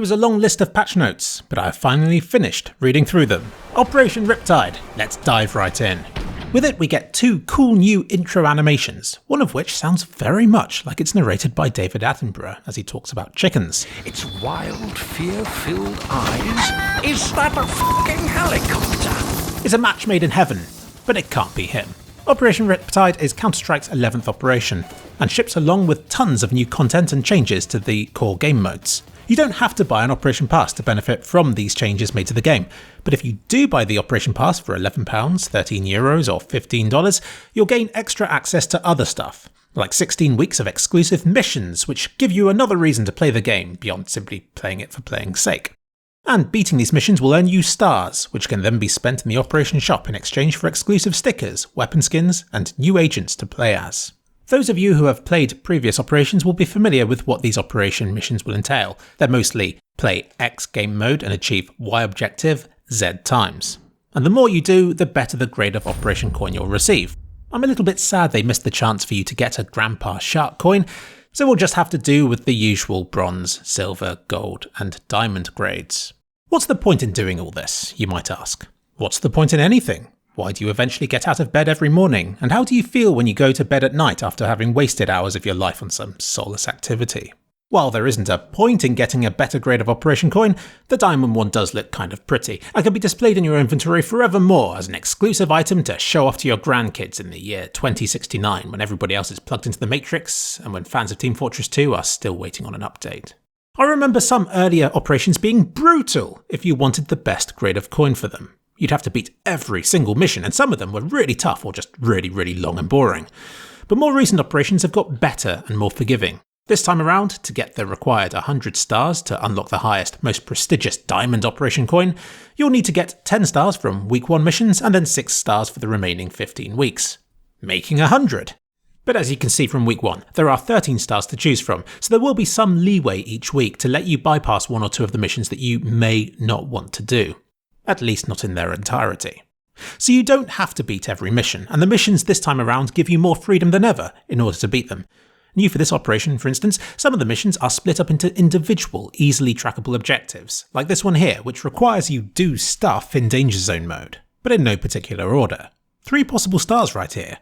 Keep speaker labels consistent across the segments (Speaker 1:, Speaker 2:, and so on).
Speaker 1: It was a long list of patch notes, but I have finally finished reading through them. Operation Riptide, let's dive right in. With it we get two cool new intro animations, one of which sounds very much like it's narrated by David Attenborough as he talks about chickens.
Speaker 2: Its wild, fear-filled eyes. Is that a fucking helicopter?
Speaker 1: It's a match made in heaven, but it can't be him. Operation Riptide is Counter-Strike's 11th operation, and ships along with tons of new content and changes to the core game modes. You don't have to buy an Operation Pass to benefit from these changes made to the game, but if you do buy the Operation Pass for £11, €13 or $15, you'll gain extra access to other stuff, like 16 weeks of exclusive missions, which give you another reason to play the game beyond simply playing it for playing's sake. And beating these missions will earn you stars, which can then be spent in the Operation Shop in exchange for exclusive stickers, weapon skins, and new agents to play as. Those of you who have played previous operations will be familiar with what these operation missions will entail. They're mostly play X game mode and achieve Y objective Z times. And the more you do, the better the grade of operation coin you'll receive. I'm a little bit sad they missed the chance for you to get a Grandpa Shark coin, so we'll just have to do with the usual bronze, silver, gold, and diamond grades. What's the point in doing all this, you might ask? What's the point in anything? Why do you eventually get out of bed every morning? And how do you feel when you go to bed at night after having wasted hours of your life on some soulless activity? While there isn't a point in getting a better grade of operation coin, the diamond one does look kind of pretty, and can be displayed in your inventory forevermore as an exclusive item to show off to your grandkids in the year 2069, when everybody else is plugged into the Matrix, and when fans of Team Fortress 2 are still waiting on an update. I remember some earlier operations being brutal if you wanted the best grade of coin for them. You'd have to beat every single mission, and some of them were really tough or just really long and boring. But more recent operations have got better and more forgiving. This time around, to get the required 100 stars to unlock the highest, most prestigious diamond operation coin, you'll need to get 10 stars from week 1 missions and then 6 stars for the remaining 15 weeks. Making 100! But as you can see from week 1, there are 13 stars to choose from, so there will be some leeway each week to let you bypass one or two of the missions that you may not want to do. At least not in their entirety. So you don't have to beat every mission, and the missions this time around give you more freedom than ever in order to beat them. New for this operation, for instance, some of the missions are split up into individual, easily trackable objectives, like this one here, which requires you do stuff in Danger Zone mode, but in no particular order. 3 possible stars right here.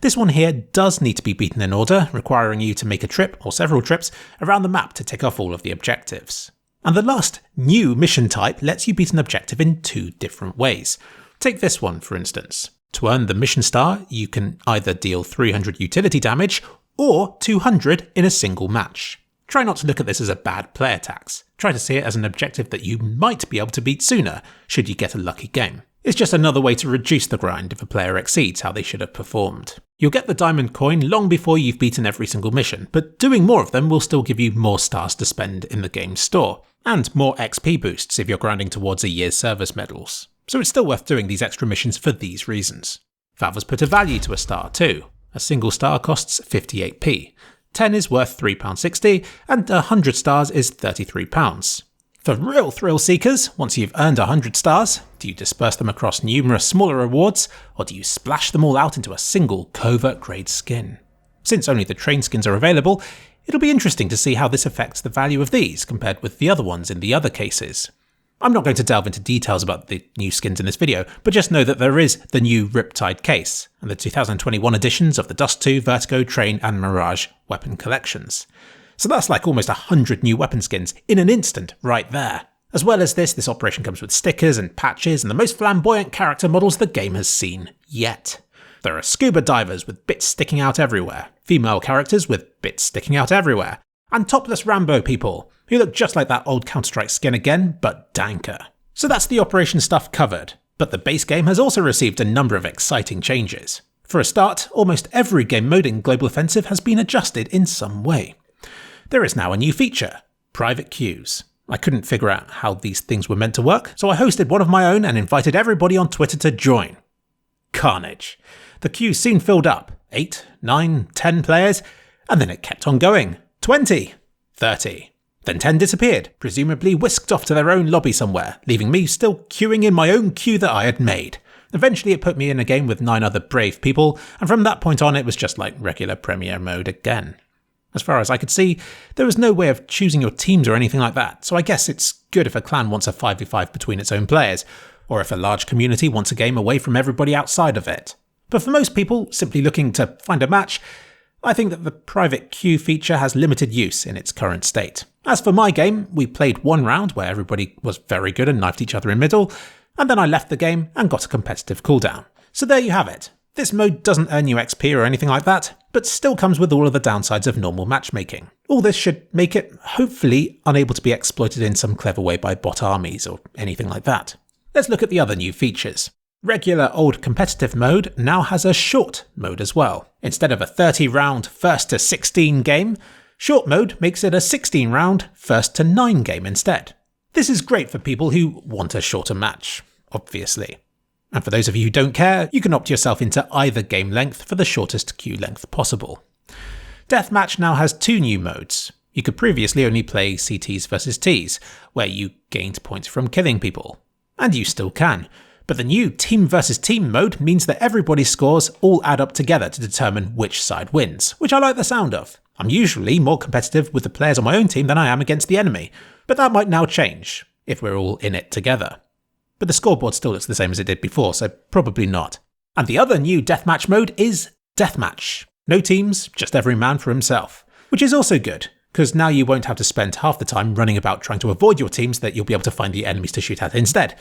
Speaker 1: This one here does need to be beaten in order, requiring you to make a trip, or several trips, around the map to tick off all of the objectives. And the last new mission type lets you beat an objective in 2 different ways. Take this one, for instance. To earn the mission star, you can either deal 300 utility damage, or 200 in a single match. Try not to look at this as a bad player tax. Try to see it as an objective that you might be able to beat sooner, should you get a lucky game. It's just another way to reduce the grind if a player exceeds how they should have performed. You'll get the diamond coin long before you've beaten every single mission, but doing more of them will still give you more stars to spend in the game's store, and more XP boosts if you're grinding towards a year's service medals. So it's still worth doing these extra missions for these reasons. Valve has put a value to a star too. A single star costs 58p, 10 is worth £3.60, and 100 stars is £33. For real thrill seekers, once you've earned 100 stars, do you disperse them across numerous smaller rewards, or do you splash them all out into a single covert grade skin? Since only the train skins are available, it'll be interesting to see how this affects the value of these compared with the other ones in the other cases. I'm not going to delve into details about the new skins in this video, but just know that there is the new Riptide case, and the 2021 editions of the Dust 2, Vertigo, Train and Mirage weapon collections. So that's like almost 100 new weapon skins in an instant right there. As well as this operation comes with stickers and patches and the most flamboyant character models the game has seen yet. There are scuba divers with bits sticking out everywhere, female characters with bits sticking out everywhere, and topless Rambo people, who look just like that old Counter-Strike skin again, but danker. So that's the operation stuff covered, but the base game has also received a number of exciting changes. For a start, almost every game mode in Global Offensive has been adjusted in some way. There is now a new feature, private queues. I couldn't figure out how these things were meant to work, so I hosted one of my own and invited everybody on Twitter to join. Carnage. The queue soon filled up, 8, 9, 10 players, and then it kept on going. 20, 30. Then 10 disappeared, presumably whisked off to their own lobby somewhere, leaving me still queuing in my own queue that I had made. Eventually it put me in a game with 9 other brave people, and from that point on it was just like regular Premiere mode again. As far as I could see, there was no way of choosing your teams or anything like that, so I guess it's good if a clan wants a 5v5 between its own players, or if a large community wants a game away from everybody outside of it. But for most people, simply looking to find a match, I think that the private queue feature has limited use in its current state. As for my game, we played one round where everybody was very good and knifed each other in middle, and then I left the game and got a competitive cooldown. So there you have it. This mode doesn't earn you XP or anything like that, but still comes with all of the downsides of normal matchmaking. All this should make it, hopefully, unable to be exploited in some clever way by bot armies or anything like that. Let's look at the other new features. Regular old competitive mode now has a short mode as well. Instead of a 30-round first to 16 game, short mode makes it a 16-round first to 9 game instead. This is great for people who want a shorter match, obviously. And for those of you who don't care, you can opt yourself into either game length for the shortest queue length possible. Deathmatch now has 2 new modes. You could previously only play CTs versus Ts, where you gained points from killing people. And you still can. But the new team versus team mode means that everybody's scores all add up together to determine which side wins, which I like the sound of. I'm usually more competitive with the players on my own team than I am against the enemy, but that might now change, if we're all in it together. But the scoreboard still looks the same as it did before, so probably not. And the other new deathmatch mode is Deathmatch. No teams, just every man for himself. Which is also good, because now you won't have to spend half the time running about trying to avoid your teams that you'll be able to find the enemies to shoot at instead.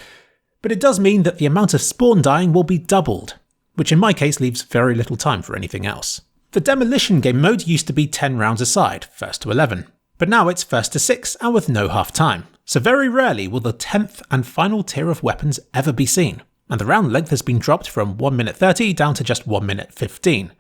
Speaker 1: But it does mean that the amount of spawn dying will be doubled, which in my case leaves very little time for anything else. The Demolition game mode used to be 10 rounds aside, first to 11, but now it's first to 6 and with no half time. So very rarely will the 10th and final tier of weapons ever be seen, and the round length has been dropped from 1 minute 30 down to just 1 minute 15.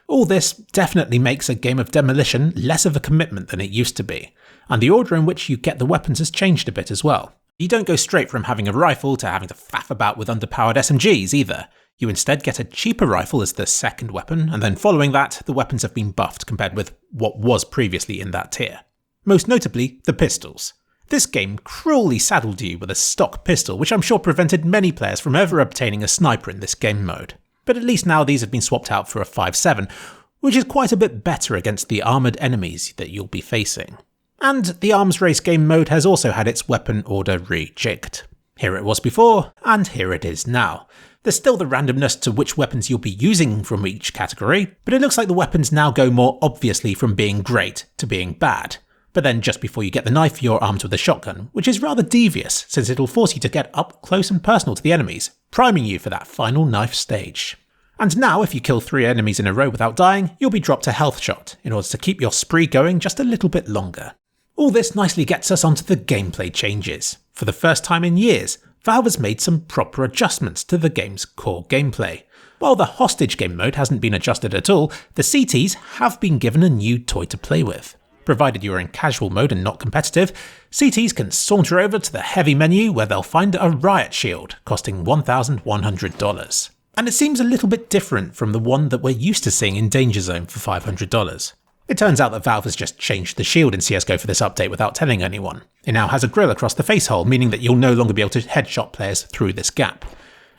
Speaker 1: All this definitely makes a game of Demolition less of a commitment than it used to be, and the order in which you get the weapons has changed a bit as well. You don't go straight from having a rifle to having to faff about with underpowered SMGs either. You instead get a cheaper rifle as the second weapon, and then following that, the weapons have been buffed compared with what was previously in that tier. Most notably, the pistols. This game cruelly saddled you with a stock pistol, which I'm sure prevented many players from ever obtaining a sniper in this game mode. But at least now these have been swapped out for a 5.7, which is quite a bit better against the armoured enemies that you'll be facing. And the arms race game mode has also had its weapon order rejigged. Here it was before, and here it is now. There's still the randomness to which weapons you'll be using from each category, but it looks like the weapons now go more obviously from being great to being bad. But then just before you get the knife, you're armed with a shotgun, which is rather devious since it'll force you to get up close and personal to the enemies, priming you for that final knife stage. And now, if you kill 3 enemies in a row without dying, you'll be dropped a health shot in order to keep your spree going just a little bit longer. All this nicely gets us onto the gameplay changes. For the first time in years, Valve has made some proper adjustments to the game's core gameplay. While the hostage game mode hasn't been adjusted at all, the CTs have been given a new toy to play with. Provided you're in casual mode and not competitive, CTs can saunter over to the heavy menu where they'll find a riot shield costing $1,100. And it seems a little bit different from the one that we're used to seeing in Danger Zone for $500. It turns out that Valve has just changed the shield in CSGO for this update without telling anyone. It now has a grill across the face hole, meaning that you'll no longer be able to headshot players through this gap.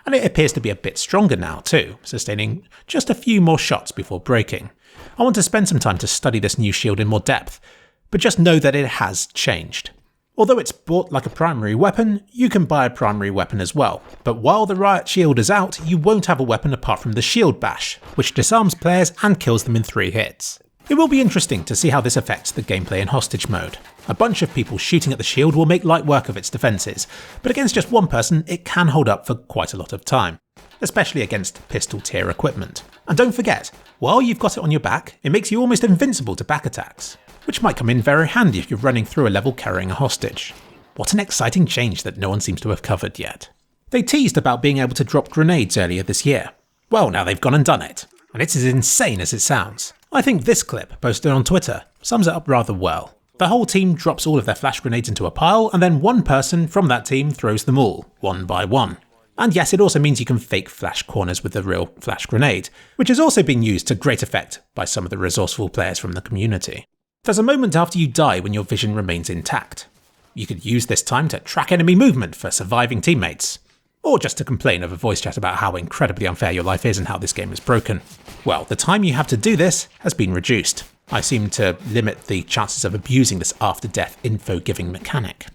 Speaker 1: And it appears to be a bit stronger now too, sustaining just a few more shots before breaking. I want to spend some time to study this new shield in more depth, but just know that it has changed. Although it's bought like a primary weapon, you can buy a primary weapon as well, but while the riot shield is out, you won't have a weapon apart from the shield bash, which disarms players and kills them in 3 hits. It will be interesting to see how this affects the gameplay in hostage mode. A bunch of people shooting at the shield will make light work of its defences, but against just one person it can hold up for quite a lot of time, especially against pistol tier equipment. And don't forget, while you've got it on your back, it makes you almost invincible to back attacks, which might come in very handy if you're running through a level carrying a hostage. What an exciting change that no one seems to have covered yet. They teased about being able to drop grenades earlier this year. Well, now they've gone and done it, and it's as insane as it sounds. I think this clip, posted on Twitter, sums it up rather well. The whole team drops all of their flash grenades into a pile, and then one person from that team throws them all, one by one. And yes, it also means you can fake flash corners with the real flash grenade, which has also been used to great effect by some of the resourceful players from the community. There's a moment after you die when your vision remains intact. You could use this time to track enemy movement for surviving teammates, or just to complain over voice chat about how incredibly unfair your life is and how this game is broken. Well, the time you have to do this has been reduced. I seem to limit the chances of abusing this after-death info-giving mechanic.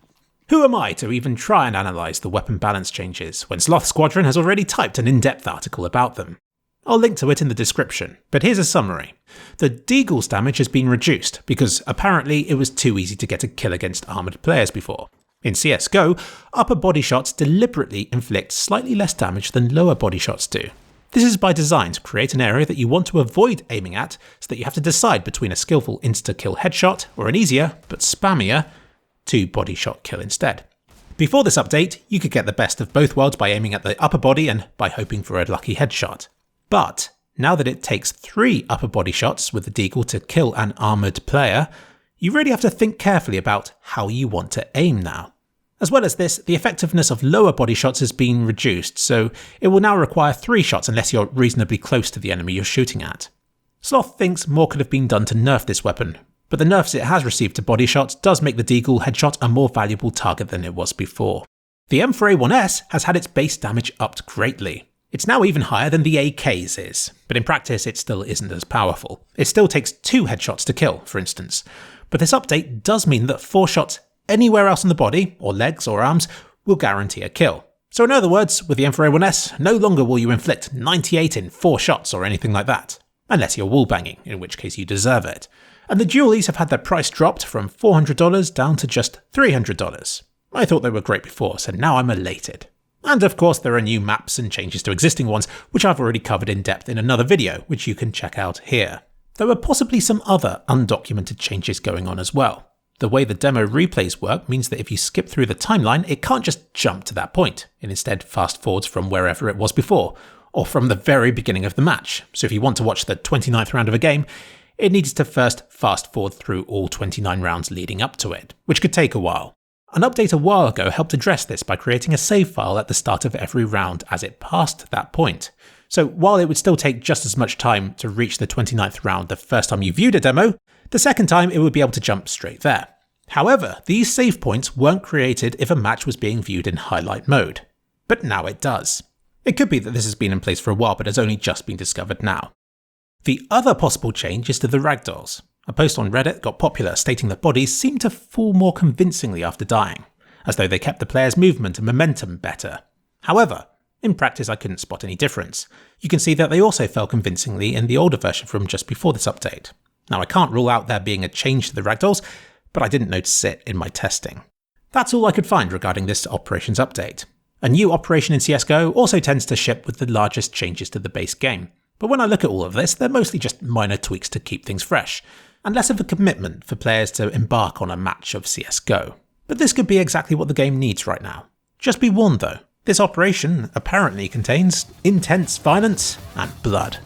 Speaker 1: Who am I to even try and analyse the weapon balance changes when Sloth Squadron has already typed an in-depth article about them? I'll link to it in the description, but here's a summary. The Deagle's damage has been reduced because apparently it was too easy to get a kill against armoured players before. In CSGO, upper body shots deliberately inflict slightly less damage than lower body shots do. This is by design to create an area that you want to avoid aiming at so that you have to decide between a skillful insta-kill headshot or an easier, but spammier, 2-body shot kill instead. Before this update, you could get the best of both worlds by aiming at the upper body and by hoping for a lucky headshot. But now that it takes 3 upper body shots with the Deagle to kill an armoured player, you really have to think carefully about how you want to aim now. As well as this, the effectiveness of lower body shots has been reduced, so it will now require 3 shots unless you're reasonably close to the enemy you're shooting at. Sloth thinks more could have been done to nerf this weapon, but the nerfs it has received to body shots does make the Deagle headshot a more valuable target than it was before. The M4A1S has had its base damage upped greatly. It's now even higher than the AK's is, but in practice it still isn't as powerful. It still takes 2 headshots to kill, for instance, but this update does mean that 4 shots anywhere else on the body, or legs or arms, will guarantee a kill. So in other words, with the M4A1S, no longer will you inflict 98 in 4 shots or anything like that. Unless you're wallbanging, in which case you deserve it. And the Dualies have had their price dropped from $400 down to just $300. I thought they were great before, so now I'm elated. And of course there are new maps and changes to existing ones, which I've already covered in depth in another video, which you can check out here. There are possibly some other undocumented changes going on as well. The way the demo replays work means that if you skip through the timeline, it can't just jump to that point. It instead fast forwards from wherever it was before, or from the very beginning of the match. So if you want to watch the 29th round of a game, it needs to first fast forward through all 29 rounds leading up to it, which could take a while. An update a while ago helped address this by creating a save file at the start of every round as it passed that point. So while it would still take just as much time to reach the 29th round the first time you viewed a demo, the second time it would be able to jump straight there. However, these save points weren't created if a match was being viewed in highlight mode. But now it does. It could be that this has been in place for a while but has only just been discovered now. The other possible change is to the Ragdolls. A post on Reddit got popular stating that bodies seemed to fall more convincingly after dying, as though they kept the player's movement and momentum better. However, in practice I couldn't spot any difference. You can see that they also fell convincingly in the older version from just before this update. Now I can't rule out there being a change to the Ragdolls, but I didn't notice it in my testing. That's all I could find regarding this operations update. A new operation in CSGO also tends to ship with the largest changes to the base game, but when I look at all of this, they're mostly just minor tweaks to keep things fresh, and less of a commitment for players to embark on a match of CSGO. But this could be exactly what the game needs right now. Just be warned though, this operation apparently contains intense violence and blood.